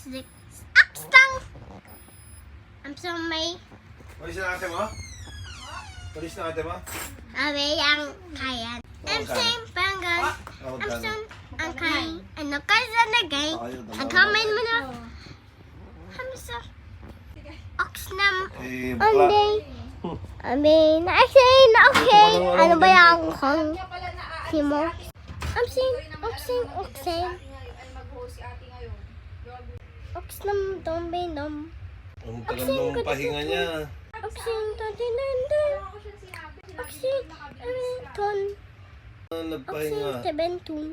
six. Akstang! I'm so may Walis na ate mo? Walis na ate mo? away ang kayan. I'm saying banggan. I'm soon ang kain. Ano ka sa nagay? Ang kamay mo na. Hamsa. Oxnam. Eh, Onday. I mean, I say na okay. Ano ba yung kong Timo? I'm saying, Oxnam, dombinom. ang tagal ng pahinga niya. Oxing, totinanda. Oxing, ton. Nagpahinga. Oxing, tebentun.